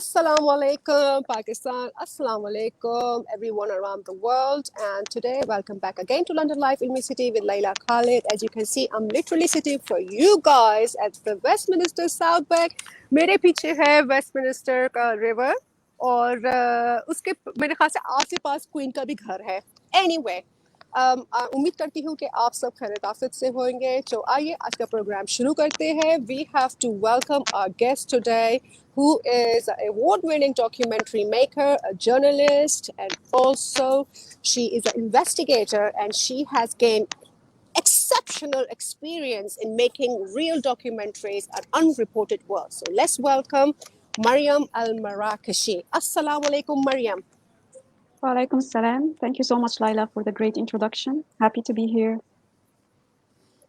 Assalamu alaikum, Pakistan. Assalamu alaikum, everyone around the world. And today, welcome back again to London Live Ilmi City with Laila Khalid. As you can see, I'm literally sitting for you guys at the Westminster South Bank. मेरे पीछे है Westminster का river और उसके मेरे ख्याल से आस पास queen का भी घर है. Anyway, उम्मीद करती हूँ कि आप सब खैर आफियत से होंगे. तो आइए आज का प्रोग्राम शुरू करते हैं. We have to welcome our guest today, who is an award-winning documentary maker, a journalist, and also she is an investigator, and she has gained exceptional experience in making real documentaries and unreported work. So let's welcome Mariam Marakeshy. Assalamu alaikum, Mariam. Walaikum salam. Thank you so much, Laila, for the great introduction. Happy to be here.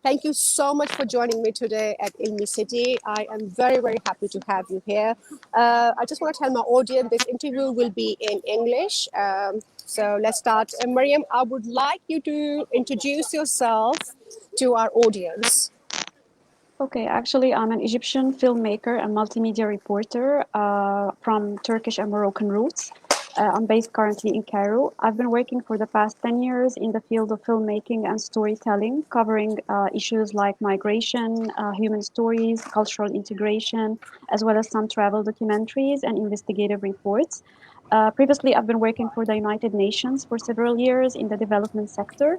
Thank you so much for joining me today at Ilmi City. I am very, very happy to have you here. I just want to tell my audience this interview will be in English. So let's start. Mariam, I would like you to introduce yourself to our audience. Okay, actually, I'm an Egyptian filmmaker and multimedia reporter from Turkish and Moroccan roots. I'm based currently in Cairo. I've been working for the past 10 years in the field of filmmaking and storytelling, covering issues like migration, human stories, cultural integration, as well as some travel documentaries and investigative reports. Previously, I've been working for the United Nations for several years in the development sector.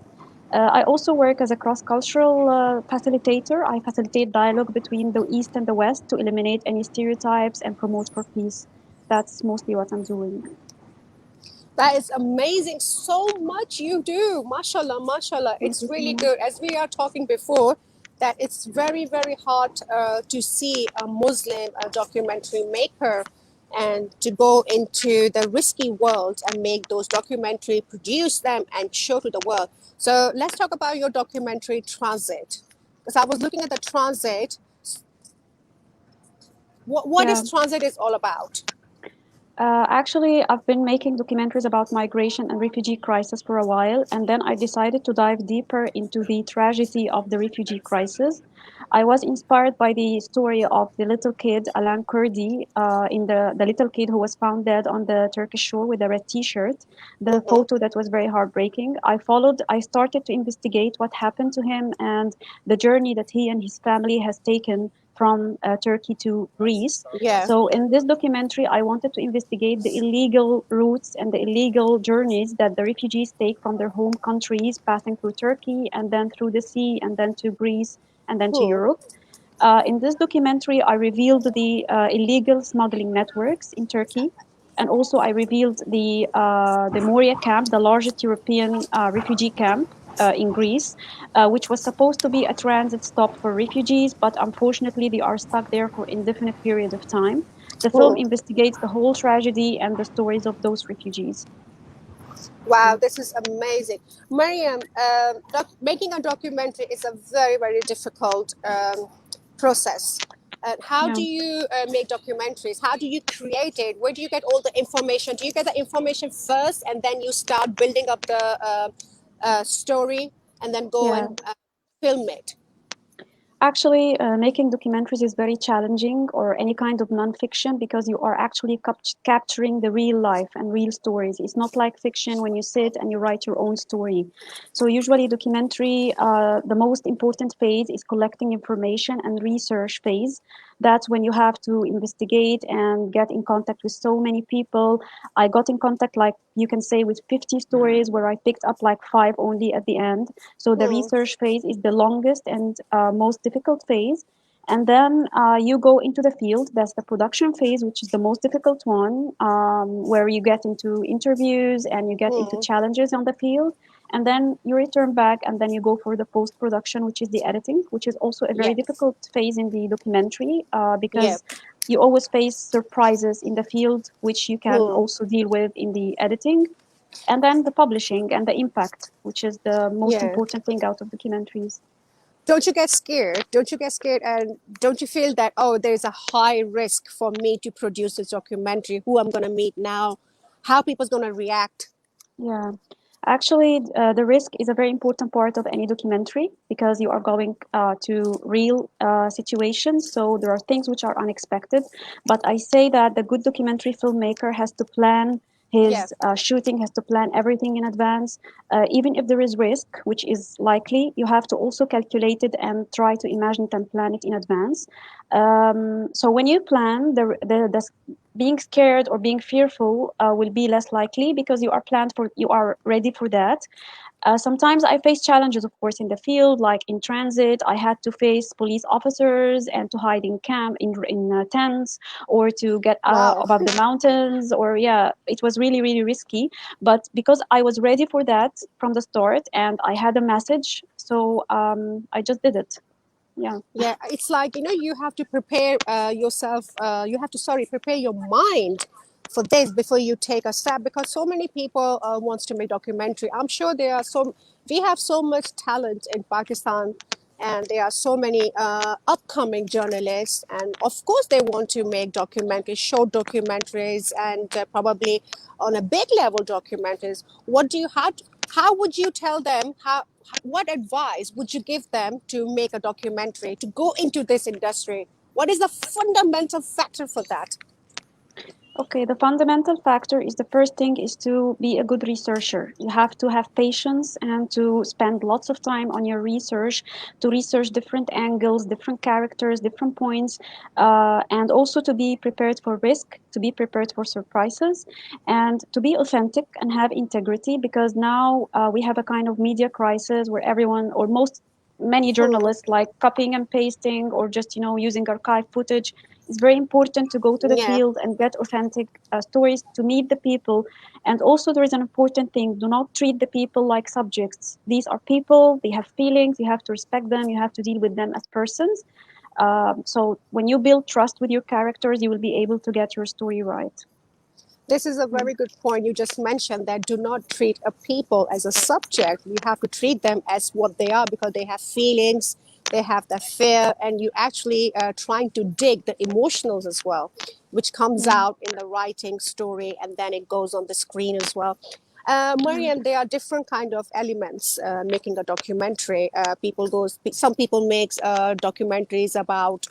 I also work as a cross-cultural facilitator. I facilitate dialogue between the East and the West to eliminate any stereotypes and promote for peace. That's mostly what I'm doing. That is amazing. So much you do. Mashallah, mashallah. It's really good. As we are talking before, that it's very, very hard to see a Muslim documentary maker and to go into the risky world and make those documentary, produce them and show to the world. So let's talk about your documentary Transit. Because I was looking at the Transit. What is Transit is all about? Actually, I've been making documentaries about migration and refugee crisis for a while, and then I decided to dive deeper into the tragedy of the refugee crisis. I was inspired by the story of the little kid, Alan Kurdi, in the little kid who was found dead on the Turkish shore with a red t-shirt, the photo that was very heartbreaking. I started to investigate what happened to him and the journey that he and his family has taken from Turkey to Greece. Yeah. So in this documentary, I wanted to investigate the illegal routes and the illegal journeys that the refugees take from their home countries, passing through Turkey and then through the sea and then to Greece and then to Europe. In this documentary, I revealed the illegal smuggling networks in Turkey. And also I revealed the Moria camp, the largest European refugee camp in Greece, which was supposed to be a transit stop for refugees, but unfortunately they are stuck there for indefinite period of time. The film investigates the whole tragedy and the stories of those refugees. Wow, this is amazing. Mariam, making a documentary is a very, very difficult process. How do you make documentaries? How do you create it? Where do you get all the information? Do you get the information first and then you start building up the story and then go and film it? Actually, making documentaries is very challenging, or any kind of nonfiction, because you are actually capturing the real life and real stories. It's not like fiction when you sit and you write your own story. So usually documentary, the most important phase is collecting information and research phase. That's when you have to investigate and get in contact with so many people. I got in contact, like you can say, with 50 stories, where I picked up like 5 only at the end. So the research phase is the longest and most difficult phase. And then you go into the field. That's the production phase, which is the most difficult one, where you get into interviews and you get into challenges on the field. And then you return back and then you go for the post-production, which is the editing, which is also a very difficult phase in the documentary because you always face surprises in the field, which you can also deal with in the editing. And then the publishing and the impact, which is the most important thing out of documentaries. Don't you get scared? Don't you get scared? And don't you feel that, oh, there's a high risk for me to produce this documentary, who I'm going to meet now, how people's going to react? Yeah. Actually, the risk is a very important part of any documentary because you are going to real situations. So there are things which are unexpected. But I say that the good documentary filmmaker has to plan Yeah. his shooting, has to plan everything in advance. Even if there is risk, which is likely, you have to also calculate it and try to imagine it and plan it in advance. So when you plan, being scared or being fearful will be less likely because you are ready for that. Sometimes I face challenges, of course, in the field, like in transit. I had to face police officers and to hide in camp in tents or to get Wow. above the mountains. Or yeah, it was really really risky. But because I was ready for that from the start and I had a message, so I just did it. Yeah. Yeah, it's like, you have to prepare yourself, you have to, sorry, prepare your mind for this before you take a step, because so many people wants to make documentary. I'm sure we have so much talent in Pakistan, and there are so many upcoming journalists, and of course they want to make documentaries, short documentaries, and probably on a big level documentaries. How would you tell them, what advice would you give them to make a documentary, to go into this industry? What is the fundamental factor for that? Okay, the fundamental factor is the first thing is to be a good researcher. You have to have patience and to spend lots of time on your research to research different angles, different characters, different points, and also to be prepared for risk, to be prepared for surprises, and to be authentic and have integrity because now we have a kind of media crisis where everyone or most many Hmm. journalists like copying and pasting or just using archive footage. It's very important to go to the Yeah. field and get authentic stories to meet the people. And also, there is an important thing: do not treat the people like subjects. These are people; they have feelings. You have to respect them. You have to deal with them as persons. So when you build trust with your characters, you will be able to get your story right. This is a Yeah. very good point. You just mentioned that do not treat a people as a subject. You have to treat them as what they are, because they have feelings, they have that fear, and you actually trying to dig the emotionals as well, which comes Yeah. out in the writing story, and then it goes on the screen as well. Yeah. Mariam, there are different kind of elements making a documentary. Some people makes documentaries about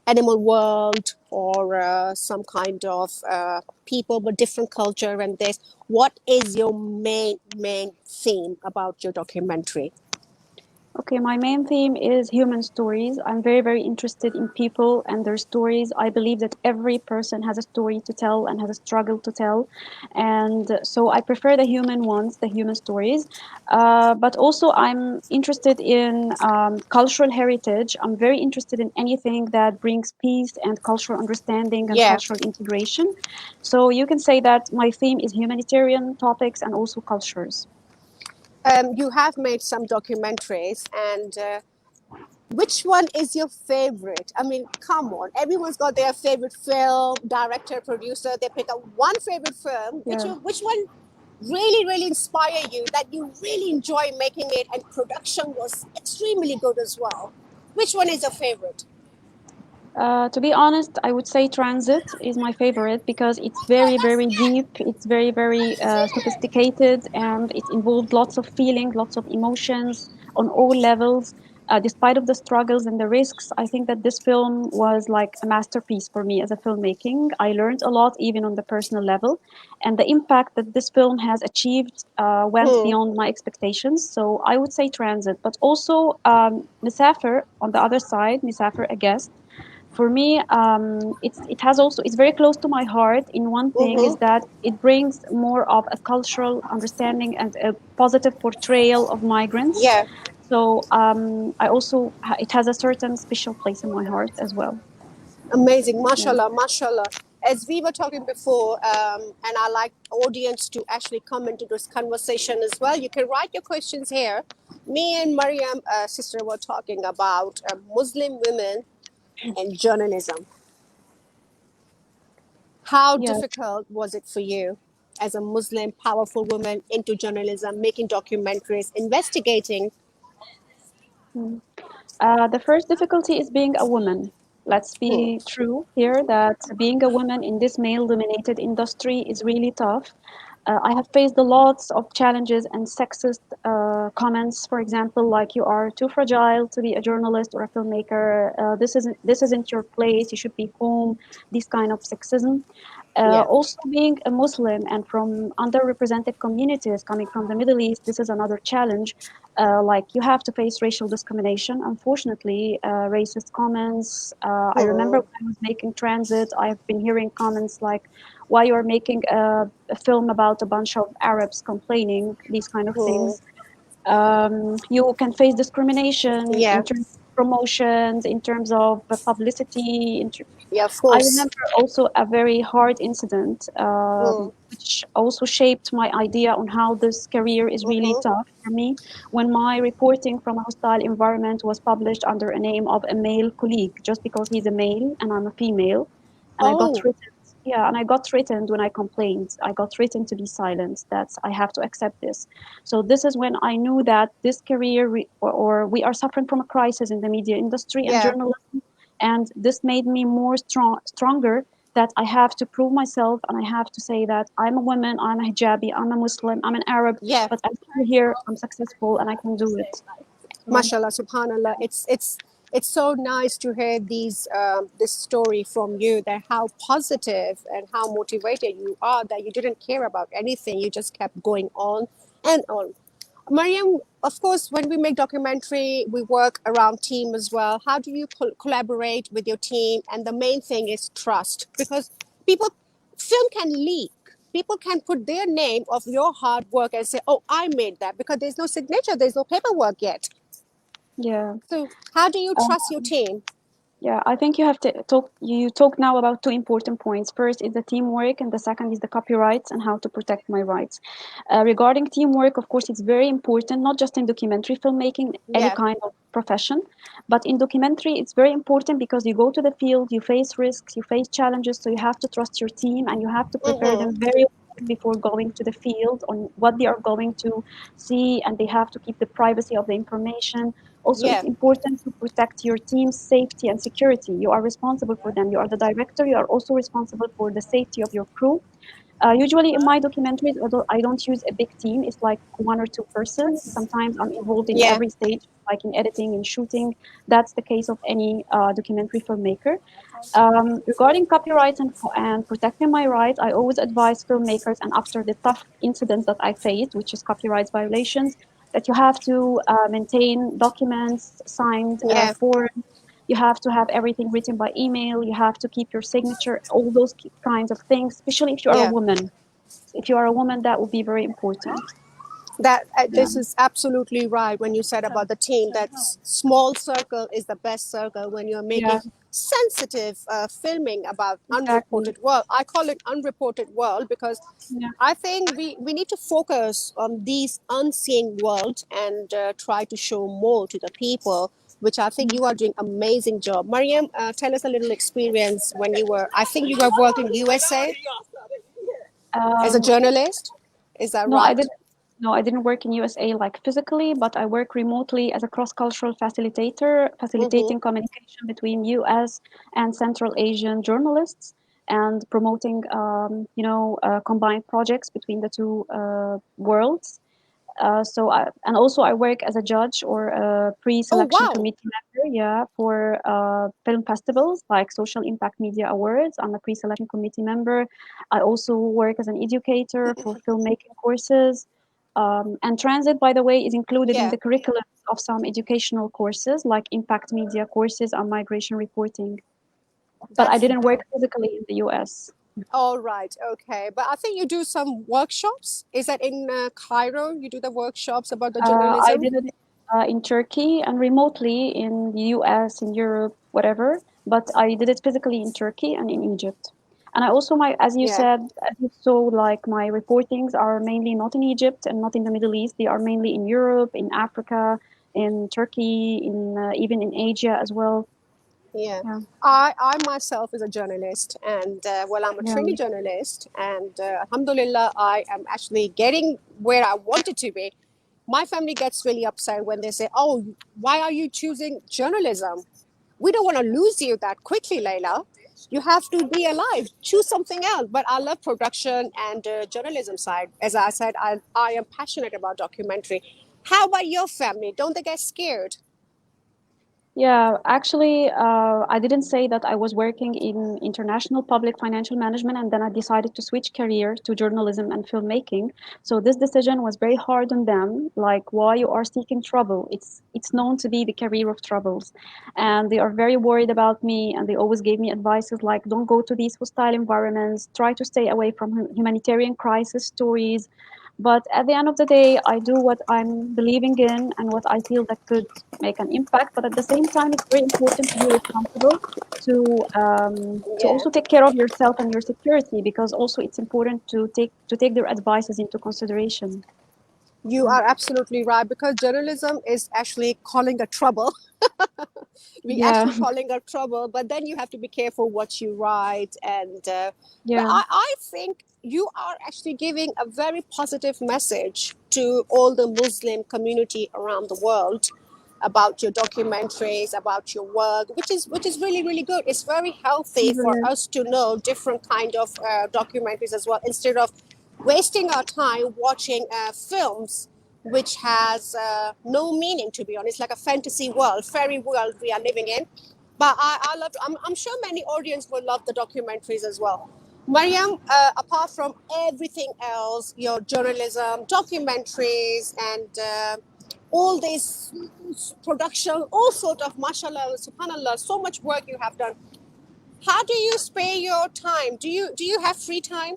animal world, or some kind of people with different culture and this. What is your main theme about your documentary? Okay, my main theme is human stories. I'm very, very interested in people and their stories. I believe that every person has a story to tell and has a struggle to tell. And so I prefer the human ones, the human stories. But also, I'm interested in cultural heritage. I'm very interested in anything that brings peace and cultural understanding and Yeah. cultural integration. So you can say that my theme is humanitarian topics and also cultures. You have made some documentaries, and which one is your favorite? I mean, come on, everyone's got their favorite film, director, producer. They pick up one favorite film. which Yeah. one, which one really really inspire you, that you really enjoy making it, and production was extremely good as well? Which one is your favorite? To be honest, I would say Transit is my favorite because it's very, very deep. It's very, very sophisticated, and it involved lots of feeling, lots of emotions on all levels. Despite of the struggles and the risks, I think that this film was like a masterpiece for me as a filmmaking. I learned a lot, even on the personal level, and the impact that this film has achieved went Hmm. beyond my expectations. So I would say Transit, but also Misafer on the other side, Misafer, a guest for me, it has also it's very close to my heart. In one thing is Mm-hmm. that it brings more of a cultural understanding and a positive portrayal of migrants. Yeah. So I also it has a certain special place in my heart as well. Amazing. Yeah. Mashallah, mashallah. As we were talking before, and I like audience to actually come into this conversation as well. You can write your questions here. Me and Mariam, sister, were talking about Muslim women and journalism. How Yeah. difficult was it for you as a Muslim, powerful woman into journalism, making documentaries, investigating? Mm. The first difficulty is being a woman. Let's Hmm. be true here that being a woman in this male dominated industry is really tough. I have faced a lots of challenges and sexist comments, for example, like you are too fragile to be a journalist or a filmmaker. This isn't your place. You should be home. This kind of sexism. Yeah. Also, being a Muslim and from underrepresented communities coming from the Middle East, this is another challenge. Like you have to face racial discrimination. Unfortunately, racist comments. I remember Hmm. when I was making Transit, I've been hearing comments like, "Why you are making a film about a bunch of Arabs complaining?" These kind of Hmm. things. You can face discrimination Yeah. in terms of promotions, in terms of publicity, Yeah, of I course. remember also a very hard incident, Hmm. which also shaped my idea on how this career is really Hmm. tough for me. When my reporting from a hostile environment was published under a name of a male colleague, just because he's a male and I'm a female, and I got Oh, threatened. Yeah, and I got threatened when I complained. I got threatened to be silent. That I have to accept this. So this is when I knew that this career, or we are suffering from a crisis in the media industry and yeah. journalism, and this made me more stronger, that I have to prove myself and I have to say that I'm a woman, I'm a hijabi, I'm a Muslim, I'm an Arab, Yeah. but I'm still here, I'm successful, and I can do it. Yeah, Mashallah, subhanallah. It's so nice to hear this story from you, that how positive and how motivated you are, that you didn't care about anything, you just kept going on and on. Mariam, of course, when we make documentary, we work around team as well. How do you collaborate with your team? And the main thing is trust, because people, film can leak. People can put their name of your hard work and say, "Oh, I made that," because there's no signature, there's no paperwork yet. yeah. So, how do you Um, trust your team? Yeah, I think you have to talk. You talk now about two important points. First is the teamwork, and the second is the copyrights and how to protect my rights. Regarding teamwork, of course, it's very important, not just in documentary filmmaking, any Yeah. kind of profession, but in documentary, it's very important because you go to the field, you face risks, you face challenges, so you have to trust your team and you have to prepare them Mm-hmm. very well before going to the field on what they are going to see, and they have to keep the privacy of the information. Also, Yeah. it's important to protect your team's safety and security. You are responsible for them. You are the director. You are also responsible for the safety of your crew. Usually in my documentaries, I don't use a big team. It's like one or two persons. Sometimes I'm involved in Yeah. every stage, like in editing and shooting. That's the case of any documentary filmmaker. Regarding copyrights and protecting my rights, I always advise filmmakers, and after the tough incidents that I faced, which is copyright violations, that you have to maintain documents, signed Yeah. forms. You have to have everything written by email. You have to keep your signature, all those kinds of things, especially if you are a Yeah. woman. If you are a woman, that will be very important. That Yeah, this is absolutely right when you said about the team, that small circle is the best circle when you're yeah, making sensitive filming about exactly. unreported world. I call it unreported world because Yeah, I think we need to focus on these unseen world and try to show more to the people, which I think yeah. you are doing amazing job. Mariam, tell us a little experience when you were, I think you were working USA as a Um, journalist. Is that No, I right? didn't. No, I didn't work in USA like physically, but I work remotely as a cross-cultural facilitator, Mm-hmm. facilitating communication between US and Central Asian journalists and promoting, combined projects between the two worlds. And also I work as a judge or a Oh, pre-selection wow. committee member, yeah, for film festivals like Social Impact Media Awards. I'm a pre-selection committee member. I also work as an educator for filmmaking courses. And transit, by the way, is included in Yeah, the curriculum of some educational courses like impact media courses on migration reporting. But I that's didn't work physically in the US. all right. Okay. But I think you do some workshops. Is that in Cairo? You do the workshops about the I journalism? did it in Turkey and remotely in the US, in Europe, whatever. But I did it physically in Turkey and in Egypt. And I also, as you Yeah. said, as you saw, like my reportings are mainly not in Egypt and not in the Middle East. They are mainly in Europe, in Africa, in Turkey, in even in Asia as well. Yeah. Yeah, I myself is a journalist, and well, I'm a yeah, trainee journalist, and alhamdulillah, I am actually getting where I wanted to be. My family gets really upset when they say, "Oh, why are you choosing journalism? We don't want to lose you that quickly, Layla." You have to be alive. Choose something else. But I love production and journalism side. As I said, I am passionate about documentary. How about your family? Don't they get scared? Yeah, actually, I didn't say that I was working in international public financial management and then I decided to switch career to journalism and filmmaking. So this decision was very hard on them, like why you are seeking trouble. It's known to be the career of troubles. And they are very worried about me and they always gave me advices like don't go to these hostile environments, try to stay away from humanitarian crisis stories. But at the end of the day, I do what I'm believing in and what I feel that could make an impact. But at the same time, it's very important to be responsible to Yeah. also take care of yourself and your security because also it's important to take their advices into consideration. You Yeah. are absolutely right because journalism is actually calling a trouble. We Yeah. actually calling a trouble, but then you have to be careful what you write. And but Yeah. I think you are actually giving a very positive message to all the Muslim community around the world about your documentaries, about your work, which is really really good. It's very healthy for Yes. us to know different kind of documentaries as well, instead of wasting our time watching films which has no meaning, to be honest, like a fantasy world, fairy world we are living in. But I love. I'm sure many audience will love the documentaries as well. Mariam, apart from everything else, your journalism, documentaries, and all this production, all sort of, mashallah, subhanallah, so much work you have done. How do you spare your time? Do you have free time?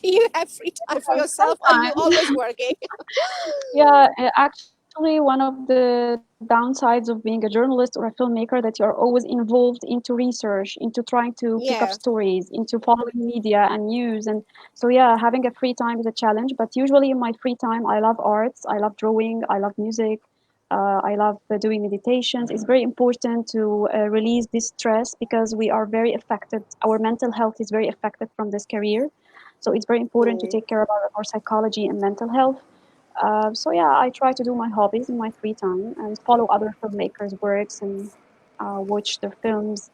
Do you have free time for yourself, or are you Sometimes. always working? Yeah, actually, one of the downsides of being a journalist or a filmmaker that you are always involved into research, into trying to pick up Yeah. stories, into following media and news. And so, yeah, having a free time is a challenge. But usually in my free time, I love arts, I love drawing, I love music, I love doing meditations. It's very important to release this stress because we are very affected. Our mental health is very affected from this career. So it's very important to Mm. take care of our psychology and mental health. So yeah, I try to do my hobbies in my free time and follow other filmmakers' works and watch their films.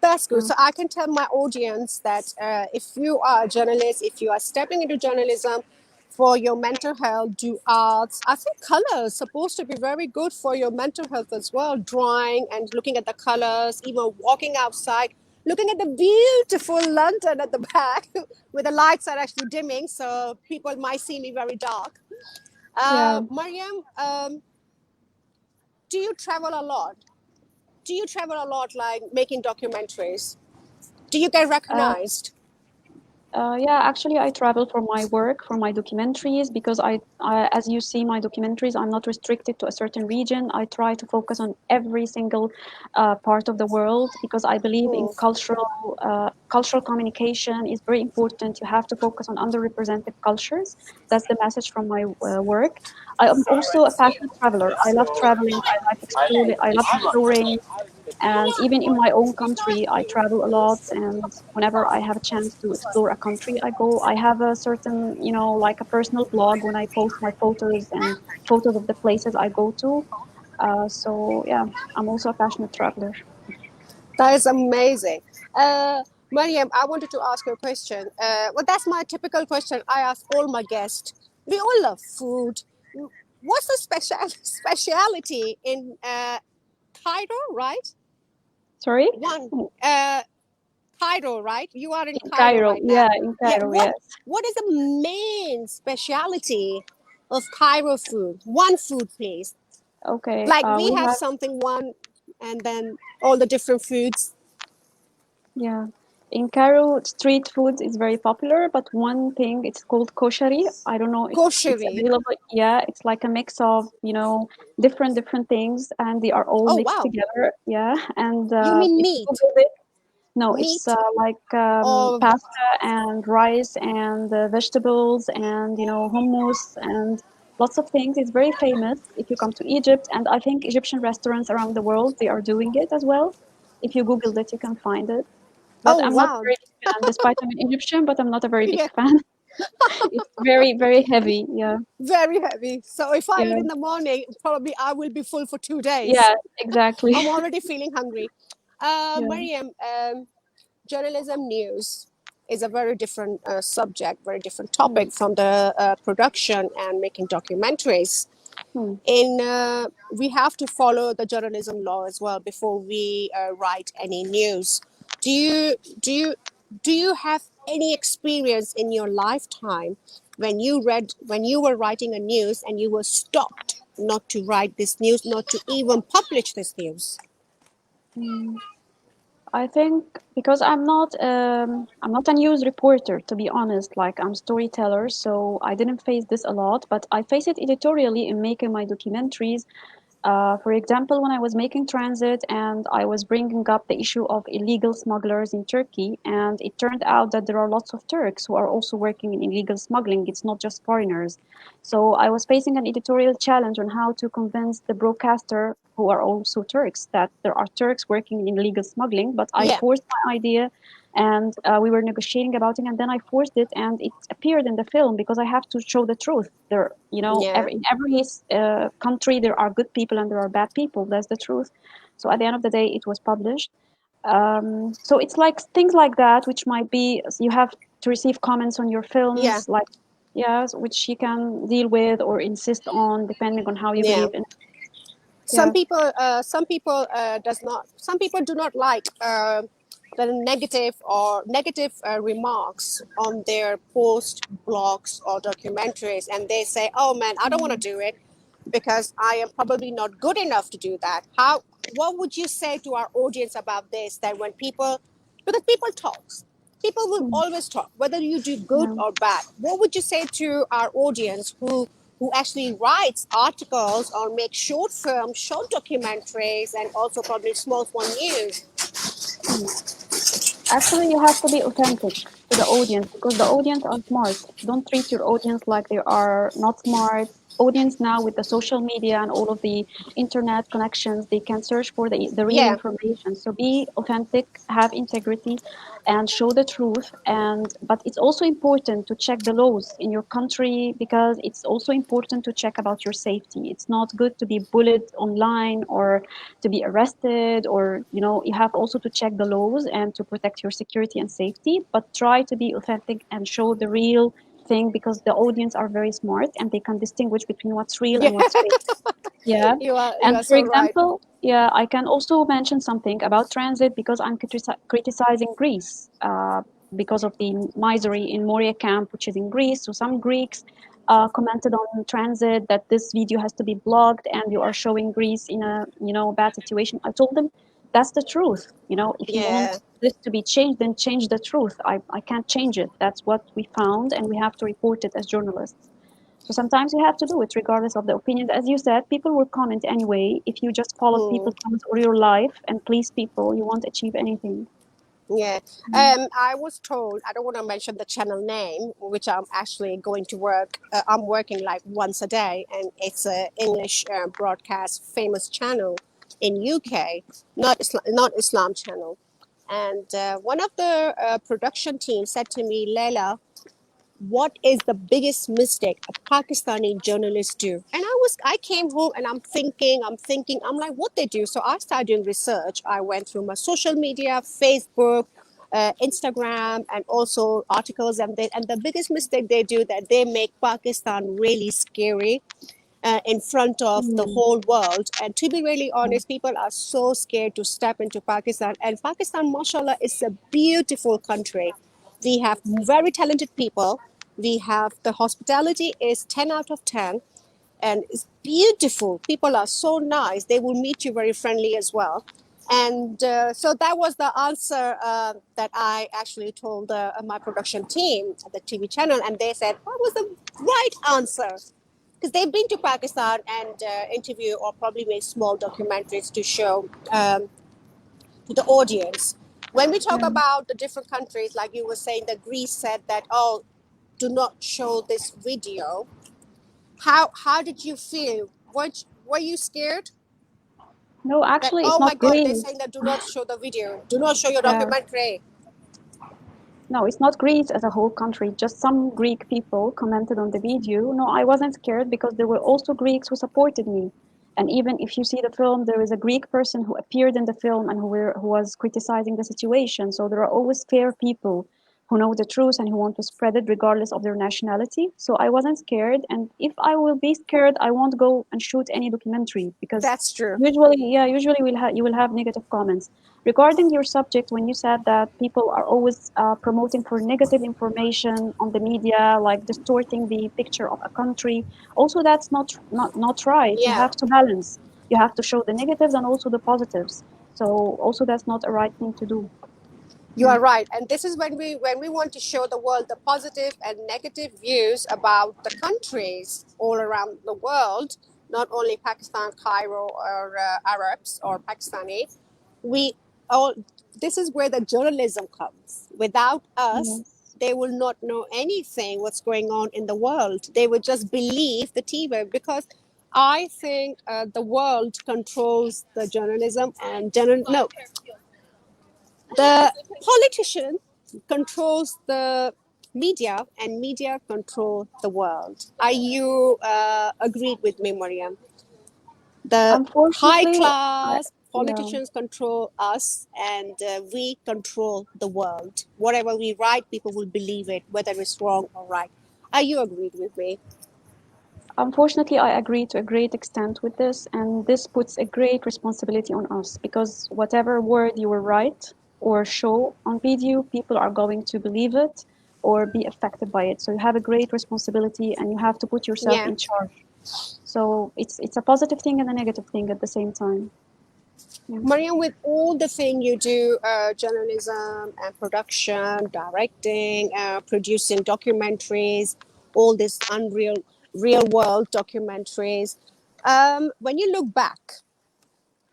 That's good. Uh, So I can tell my audience that if you are a journalist, if you are stepping into journalism for your mental health, do arts. I think color is supposed to be very good for your mental health as well. Drawing and looking at the colors, even walking outside, looking at the beautiful London at the back, where the lights are actually dimming, so people might see me very dark. yeah. Mariam, do you travel a lot? Do you travel a lot, like making documentaries? Do you get Uh, recognized? yeah, actually, I travel for my work, for my documentaries, because as you see, my documentaries, I'm not restricted to a certain region. I try to focus on every single part of the world because I believe in Hmm. cultural communication is very important. You have to focus on underrepresented cultures. That's the message from my work. I am also a passionate traveler. I love traveling. I like exploring. I love exploring. And even in my own country, I travel a lot. And whenever I have a chance to explore a country, I go. I have a certain, like a personal blog when I post my photos and photos of the places I go to. So, yeah, I'm also a passionate traveler. That is amazing. Mariam, I wanted to ask you a question. Well, that's my typical question I ask all my guests. We all love food. What's the speciality in Cairo, right? Sorry? One, In Cairo, right? You are in Cairo Cairo. right Yeah, now. in Yeah. Cairo, What yes. What is the main speciality of Cairo food? One food, please. Okay. Like we We have have, something one, and then all the different foods. yeah. In Cairo, street food is very popular, but one thing, it's called koshari. I don't know, it's Koshery. available. Yeah, it's like a mix of, different things, and they are all Oh mixed wow. together. Yeah, and You mean if you meat? Google it, no, it's Meat like or pasta and rice and vegetables and hummus and lots of things. It's very famous if you come to Egypt, and I think Egyptian restaurants around the world they are doing it as well. If you Google it, you can find it. But oh I'm not a wow. very big fan, despite I'm an Egyptian, but I'm not a very big Yeah, fan. It's very, very heavy. Yeah, very heavy. So if I eat yeah, in the morning, probably I will be full for 2 days. yeah, exactly. I'm already feeling hungry. Yeah. Mariam, journalism news is a very different subject, very different topic from the production and making documentaries. Hmm. In We have to follow the journalism law as well before we write any news. Do you do you do you have any experience in your lifetime when you were writing a news and you were stopped not to write this news, not to even publish this news? Hmm. I think because I'm not a news reporter, to be honest. Like, I'm storyteller, so I didn't face this a lot, but I face it editorially in making my documentaries. For example, when I was making Transit and I was bringing up the issue of illegal smugglers in Turkey, and it turned out that there are lots of Turks who are also working in illegal smuggling. It's not just foreigners. So I was facing an editorial challenge on how to convince the broadcaster, who are also Turks, that there are Turks working in illegal smuggling. But I Yeah, forced my idea, and we were negotiating about it, and then I forced it, and it appeared in the film because I have to show the truth. There, yeah, in every country there are good people and there are bad people. That's the truth. So at the end of the day, it was published. So it's like things like that, which might be you have to receive comments on your yeah, films, like, yes, which you can deal with or insist on depending on how you yeah. believe in. Some Yeah. people does not some people do not like the negative remarks on their post blogs or documentaries, and they say, oh man, I don't want to Mm, do it because I am probably not good enough to do that. How What would you say to our audience about this, that when people, because people talks, people will mm, always talk whether you do good yeah. or bad. What would you say to our audience who actually writes articles or makes short films, short documentaries, and also probably small for news? Mm. Actually, you have to be authentic to the audience because the audience are smart. Don't treat your audience like they are not smart. Audience now with the social media and all of the internet connections, they can search for the real Yeah, information. So be authentic, have integrity, and show the truth. And but it's also important to check the laws in your country because it's also important to check about your safety. It's not good to be bullied online or to be arrested, or you have also to check the laws and to protect your security and safety, but try to be authentic and show the real thing because the audience are very smart and they can distinguish between what's real and yeah, what's fake. Yeah. you are And for so right. example, yeah, I can also mention something about transit because I'm criticizing Greece because of the misery in Moria camp, which is in Greece. So some Greeks commented on transit that this video has to be blocked and you are showing Greece in a bad situation. I told them that's the truth. If you Yeah. want this to be changed, then change the truth. I can't change it. That's what we found, and we have to report it as journalists. So sometimes you have to do it regardless of the opinions. As you said, people will comment anyway. If you just follow Hmm. people's comments all your life and please people, you won't achieve anything. Yeah. Mm. I was told, I don't want to mention the channel name, which I'm actually going to work. I'm working like once a day, and it's a English broadcast famous channel in UK, not Islam channel. And one of the production team said to me, Laila, what is the biggest mistake a Pakistani journalist do? And I came home and I'm like, what they do? So I started doing research. I went through my social media, Facebook, Instagram, and also articles. And the biggest mistake they do, that they make Pakistan really scary in front of the Mm. whole world. And to be really Yeah. honest, people are so scared to step into Pakistan. And Pakistan, mashallah, is a beautiful country. We have very talented people. We have the hospitality is 10 out of 10, and it's beautiful. People are so nice. They will meet you very friendly as well. And so that was the answer that I actually told my production team at the TV channel, and they said, "What was the right answer?" Because they've been to Pakistan and interview or probably make small documentaries to show to the audience. When we talk Yeah. about the different countries, like you were saying, that Greece said that, oh, do not show this video. How did you feel? Were you scared? No, That, actually, it's oh my not God, they're Greece. saying that do not show the video, do not show your Yeah. documentary. No, it's not Greece as a whole country. Just some Greek people commented on the video. No, I wasn't scared because there were also Greeks who supported me. And even if you see the film, there is a Greek person who appeared in the film and who was criticizing the situation. So there are always fair people who know the truth and who want to spread it regardless of their nationality. So I wasn't scared. And if I will be scared, I won't go and shoot any documentary because That's true. usually you will have negative comments. Regarding your subject, when you said that people are always promoting for negative information on the media, like distorting the picture of a country, also that's not right. You Yeah. have to balance. You have to show the negatives and also the positives. So also that's not a right thing to do. You are right, and this is when we want to show the world the positive and negative views about the countries all around the world, not only Pakistan, Cairo, or Arabs or Pakistani. We all This is where the journalism comes. Without us, Yes. they will not know anything what's going on in the world. They would just believe the TV because I think the world controls the journalism and no, the politician controls the media and media control the world. Are you agreed with me, Mariam? The high Unfortunately, class yeah. politicians control us and we control the world. Whatever we write, people will believe it, whether it's wrong or right. Are you agreed with me? Unfortunately, I agree to a great extent with this, and this puts a great responsibility on us because whatever word you will write or show on video, people are going to believe it or be affected by it. So you have a great responsibility and you have to put yourself Yeah. in charge. So it's a positive thing and a negative thing at the same time. Yeah. Mariam, with all the thing you do, journalism and production, directing, producing documentaries, all these real world documentaries, when you look back,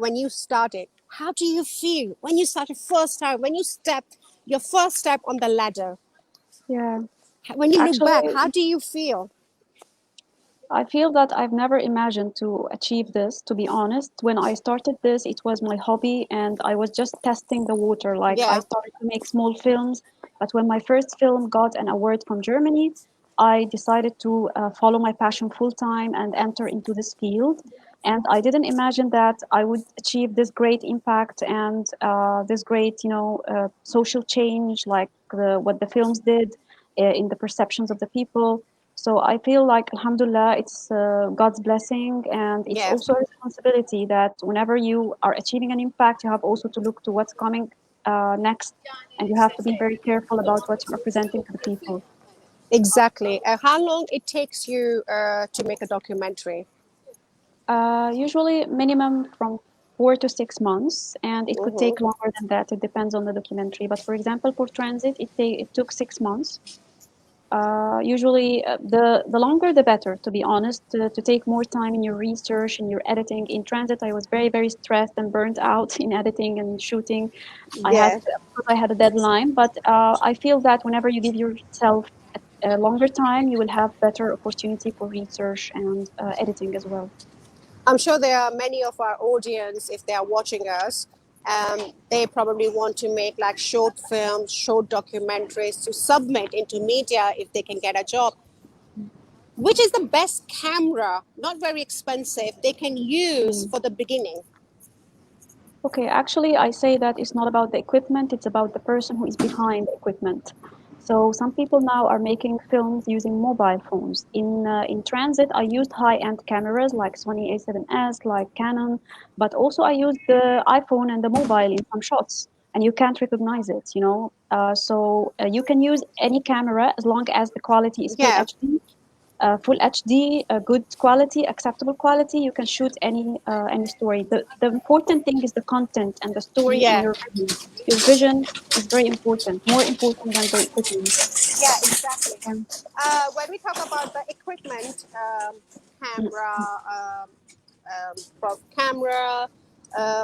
when you started, how do you feel when you started first time, when you stepped your first step on the ladder? Yeah. When you look back, Actually, how do you feel? I feel that I've never imagined to achieve this, to be honest. When I started this, it was my hobby and I was just testing the water. Like I Yeah, started to make small films, but when my first film got an award from Germany, I decided to follow my passion full time and enter into this field. And I didn't imagine that I would achieve this great impact and this great, social change, like what the films did in the perceptions of the people. So I feel like, Alhamdulillah, it's God's blessing, and it's yeah. also a responsibility that whenever you are achieving an impact, you have also to look to what's coming next, and you have to be very careful about what you are presenting to the people. Exactly. How long it takes you to make a documentary? Usually, minimum from 4 to 6 months, and it could Hmm. take longer than that. It depends on the documentary. But for example, for Transit, it took 6 months. Usually, the longer the better, to be honest, to take more time in your research and your editing. In Transit, I was very stressed and burnt out in editing and shooting. Yeah. Of course, I had a deadline, but I feel that whenever you give yourself a longer time, you will have better opportunity for research and editing as well. I'm sure there are many of our audience, if they are watching us, they probably want to make like short films, short documentaries to submit into media if they can get a job. Which is the best camera, not very expensive, they can use Mm. for the beginning? Okay, actually, I say that it's not about the equipment, it's about the person who is behind the equipment. So some people now are making films using mobile phones. In Transit, I used high-end cameras like Sony A7S, like Canon, but also I used the iPhone and the mobile in some shots, and you can't recognize it, you know. So you can use any camera as long as the quality is full Yeah, HD, full HD, good quality, acceptable quality. You can shoot any story. The important thing is the content and the story and yeah, your vision. Your vision is very important, more important than the equipment. yeah, exactly. Yeah. When we talk about the equipment, Mm. camera, camera,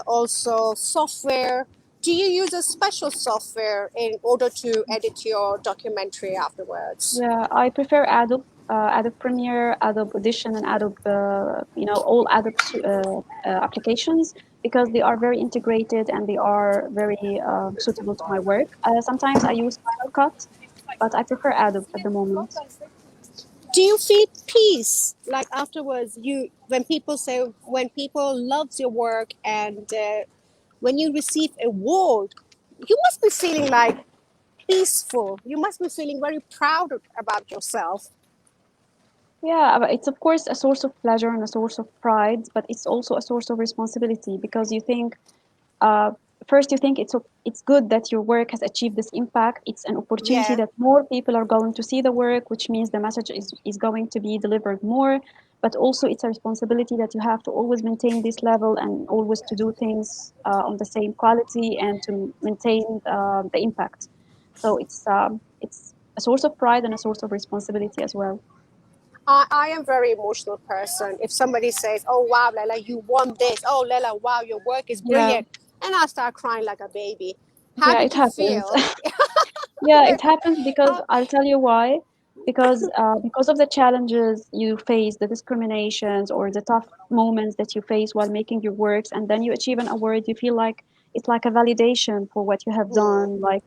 also software. Do you use a special software in order to edit your documentary afterwards? Yeah, I prefer Adobe, Adobe Premiere, Adobe Audition, and Adobe, all Adobe applications because they are very integrated and they are very suitable to my work. Sometimes I use Final Cut, but I prefer Adobe at the moment. Do you feel peace like afterwards? You when people say when people loves your work and when you receive a award, you must be feeling like peaceful. You must be feeling very proud about yourself. Yeah, but it's of course a source of pleasure and a source of pride, but it's also a source of responsibility because you think uh, first you think it's good that your work has achieved this impact. It's an opportunity Yeah. that more people are going to see the work, which means the message is going to be delivered more. But also it's a responsibility that you have to always maintain this level and always to do things on the same quality and to maintain the impact. So it's a source of pride and a source of responsibility as well. I am very emotional person. If somebody says, "Oh wow, Laila, you won this," "Oh Laila, wow, your work is Yeah, brilliant," and I start crying like a baby. How yeah, did it you happens. feel? Yeah, it happens because How, I'll tell you why. Because of the challenges you face, the discriminations or the tough moments that you face while making your works, and then you achieve an award, you feel like it's like a validation for what you have hmm. done.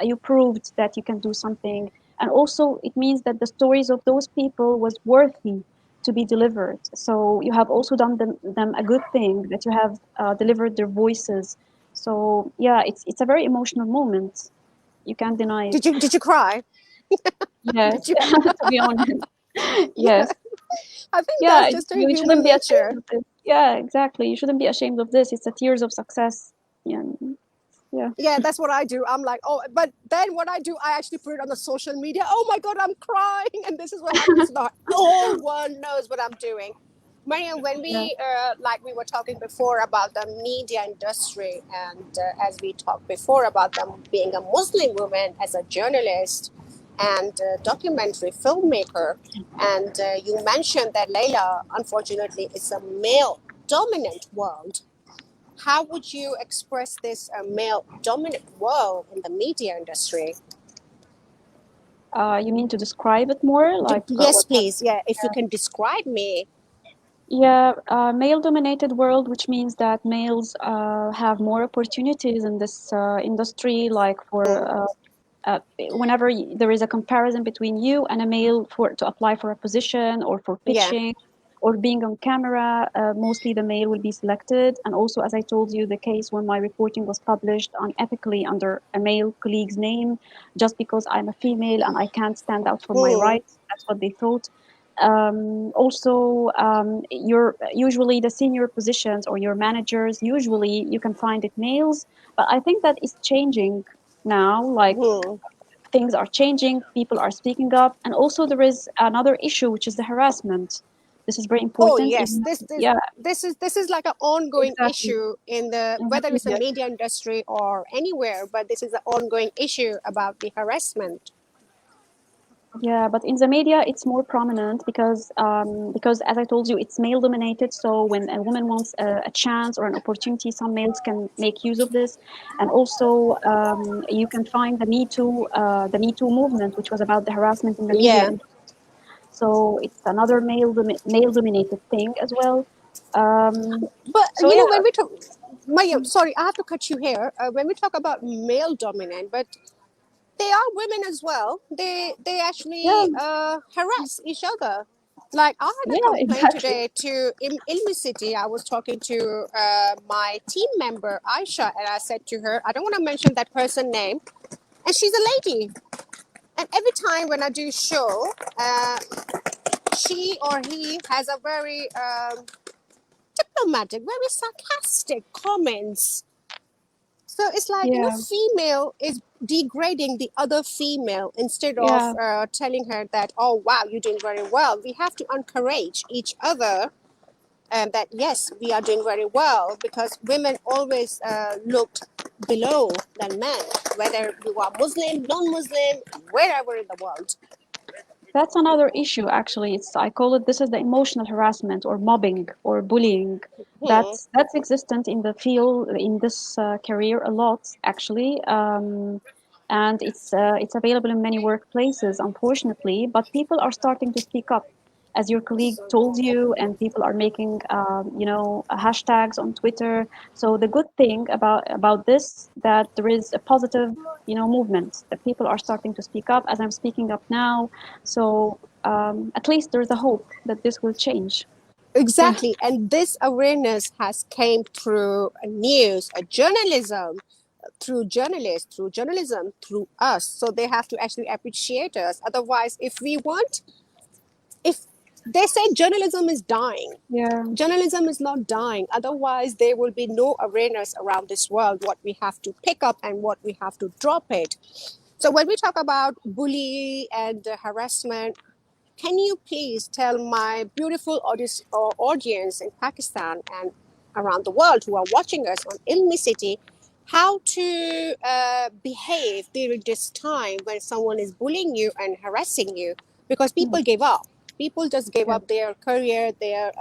You proved that you can do something, and also it means that the stories of those people was worthy to be delivered. So you have also done them a good thing that you have delivered their voices. So yeah, it's a very emotional moment. You can't deny it. Did you cry? Yes, Did you? to be honest. Yeah, Yes. I think Yeah, that's just a you human shouldn't be ashamed nature. of this. Yeah, exactly. You shouldn't be ashamed of this. It's a tears of success. Yeah. Yeah. Yeah, that's what I do. I'm like, oh, but then what I do, I actually put it on the social media. Oh my God, I'm crying, and this is what happens. To the whole world knows what I'm doing. Mariam, when Yeah. like we were talking before about the media industry, and as we talked before about them being a Muslim woman as a journalist and documentary filmmaker, and you mentioned that Layla, unfortunately, is a male dominant world. How would you express this male dominant world in the media industry? You mean to describe it more? Like Yes, what have please. Yeah, if you can describe me. yeah, male-dominated world, which means that males have more opportunities in this industry, like for Mm, whenever there is a comparison between you and a male for to apply for a position or for yeah. pitching or being on camera, mostly the male will be selected. And also, as I told you, the case when my reporting was published unethically under a male colleague's name, just because I'm a female and I can't stand out for my Mm. rights. That's what they thought. Also, your usually the senior positions or your managers, usually you can find it males, but I think that is changing now. Like Mm. things are changing, people are speaking up, and also there is another issue, which is the harassment. This is very Oh important. yes, Even this yeah, this is like an ongoing exactly issue in the in the whether it's a media. media industry or anywhere, but this is an ongoing issue about the harassment. Yeah, but in the media, it's more prominent because as I told you, it's male dominated. So when a woman wants a chance or an opportunity, some males can make use of this. And also, you can find the Me Too movement, which was about the harassment in the media. Yeah, And so it's another male dominated thing as well. but So yeah, when we talk, Maya, sorry, I have to cut you here. When we talk about male dominant, but they are women as well. They yeah, actually harass each other. Like I had a yeah, complaint exactly. today to Ilmi City. I was talking to my team member Aisha, and I said to her, I don't want to mention that person name, and she's a lady. And every time when I do show, she or he has a very diplomatic, very sarcastic comments. So it's like, Yeah, female is degrading the other female instead of yeah. telling her that, oh, wow, you're doing very well. We have to encourage each other and that, yes, we are doing very well because women always looked below than men, whether you are Muslim, non Muslim, wherever in the world. That's another issue, actually. I call it, this is the emotional harassment or mobbing or bullying. Hmm. That's existent in the field, in this career a lot, actually. And it's available in many workplaces, unfortunately, but people are starting to speak up, as your colleague told you, and people are making, hashtags on Twitter. So the good thing about this, that there is a positive, movement, that people are starting to speak up, as I'm speaking up now. So at least there's a hope that this will change. Yeah, Exactly. And this awareness has came through news, journalism, through journalists, through journalism, through us. So they have to actually appreciate us. Otherwise, if they say journalism is dying, yeah, journalism is not dying. Otherwise, there will be no awareness around this world, what we have to pick up and what we have to drop it. So when we talk about bullying and harassment, can you please tell my beautiful audience in Pakistan and around the world who are watching us on Ilmi City how to behave during this time when someone is bullying you and harassing you? Because mm, people give up. People just gave yeah, up their career, their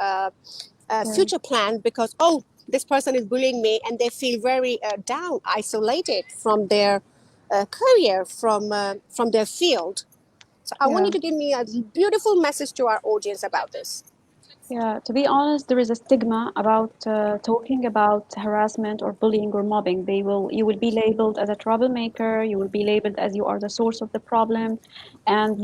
yeah, future plan because, oh, this person is bullying me, and they feel very down, isolated from their career, from their field. So I want yeah. you to give me a beautiful message to our audience about this. Yeah, to be honest, there is a stigma about talking about harassment or bullying or mobbing. You will be labeled as a troublemaker. You will be labeled as you are the source of the problem, and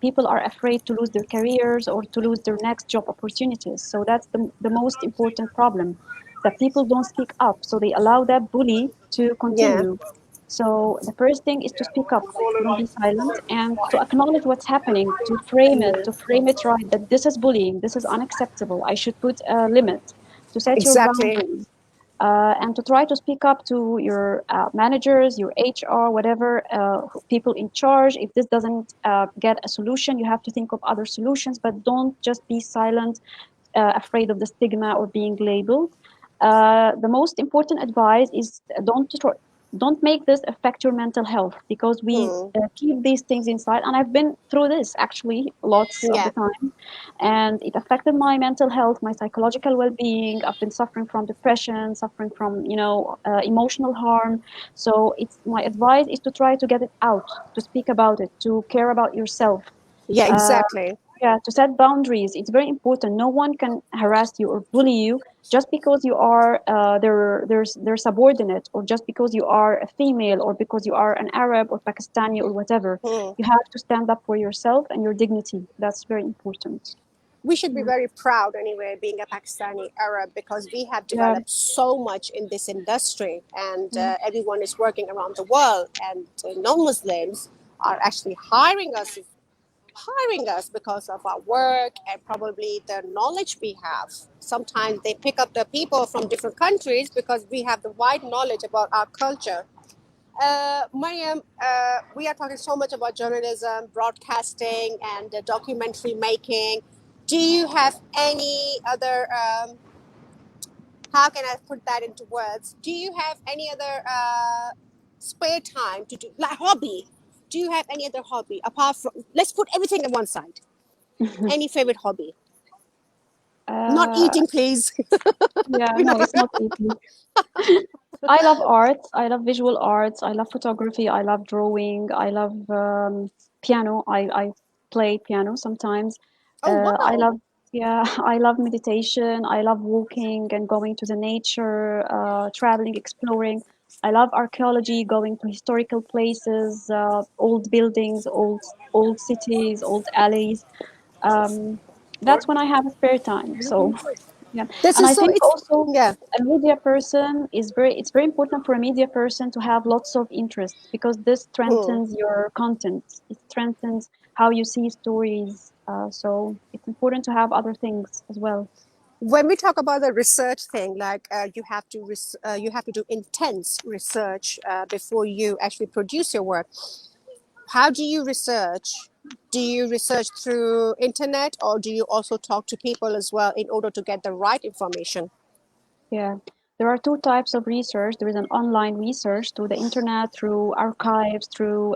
people are afraid to lose their careers or to lose their next job opportunities. So that's the most important problem, that people don't speak up. So they allow that bully to Yeah, continue. So the first thing is to speak up, don't be silent, and to acknowledge what's happening, to frame it right, that this is bullying, this is unacceptable. I should put a limit, to set your exactly. boundaries, and to try to speak up to your managers, your HR, whatever, people in charge. If this doesn't get a solution, you have to think of other solutions, but don't just be silent, afraid of the stigma or being labeled. The most important advice is don't make this affect your mental health, because we Hmm. keep these things inside. And I've been through this actually lots of the Yeah, time, and it affected my mental health, my psychological well-being. I've been suffering from depression, suffering from emotional harm. So it's my advice is to try to get it out, to speak about it, to care about yourself. yeah, uh, exactly. yeah, to set boundaries. It's very important. No one can harass you or bully you just because you are their subordinate, or just because you are a female, or because you are an Arab or Pakistani or whatever. Hmm. You have to stand up for yourself and your dignity. That's very important. We should be Yeah, very proud anyway, being a Pakistani Arab, because we have yeah, developed so much in this industry, and yeah, everyone is working around the world, and non-Muslims are actually hiring us because of our work and probably the knowledge we have. Sometimes they pick up the people from different countries because we have the wide knowledge about our culture. Mariam, we are talking so much about journalism, broadcasting, and documentary making. Do you have any other, how can I put that into words? Do you have any other spare time to do, like hobby? Do you have any other hobby apart from, let's put everything on one side. Any favorite hobby? Not uh, eating, please. yeah. We're No, not it's talking. not easy. I love art. I love visual arts. I love photography. I love drawing. I love piano. I play piano sometimes. Oh, I wow. love, yeah, I love meditation. I love walking and going to the nature, traveling, exploring. I love archaeology, going to historical places, old buildings, old cities, old alleys. Um, that's when I have spare time. So yeah, This and is I so, think it's, also yeah. a media person is it's very important for a media person to have lots of interests, because this Hmm. strengthens your content. It strengthens how you see stories. So it's important to have other things as well. When we talk about the research thing, like you have to do intense research before you actually produce your work. How do you research? Do you research through internet, or do you also talk to people as well in order to get the right information? Yeah, there are two types of research. There is an online research through the internet, through archives, through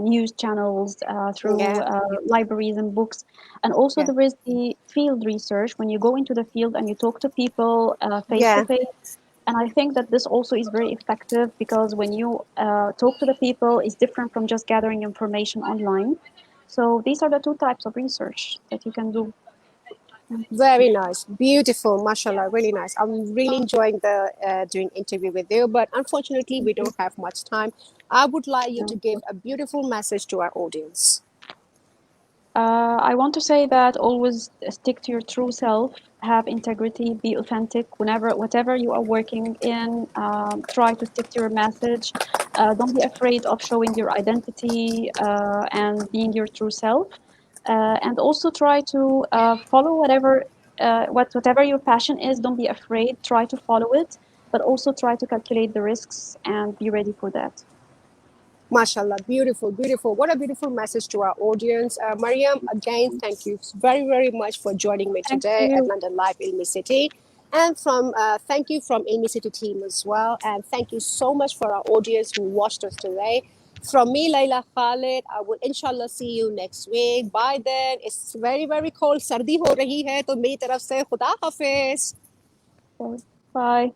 news channels, through Yeah, libraries and books. And also yeah, there is the field research, when you go into the field and you talk to people face to yeah. face. And I think that this also is very effective, because when you talk to the people, it's different from just gathering information online. So these are the two types of research that you can do. Very nice, beautiful, mashallah, really nice. I'm really enjoying the doing interview with you, but unfortunately, we don't have much time. I would like you Yeah. to give a beautiful message to our audience. I want to say that always stick to your true self, have integrity, be authentic. Whatever you are working in, try to stick to your message. Don't be afraid of showing your identity and being your true self. And also try to follow whatever your passion is. Don't be afraid. Try to follow it, but also try to calculate the risks and be ready for that. Mashallah, beautiful, beautiful. What a beautiful message to our audience. Mariam, again, thank you very, very much for joining me Thank today at you. London Live Ilmi City. And thank you from Ilmi City team as well. And thank you so much for our audience who watched us today. From me, Laila Khalid, I will inshallah see you next week. By then, it's very, very cold. Sardi ho rahi hai, to meri taraf se khuda hafiz. Bye.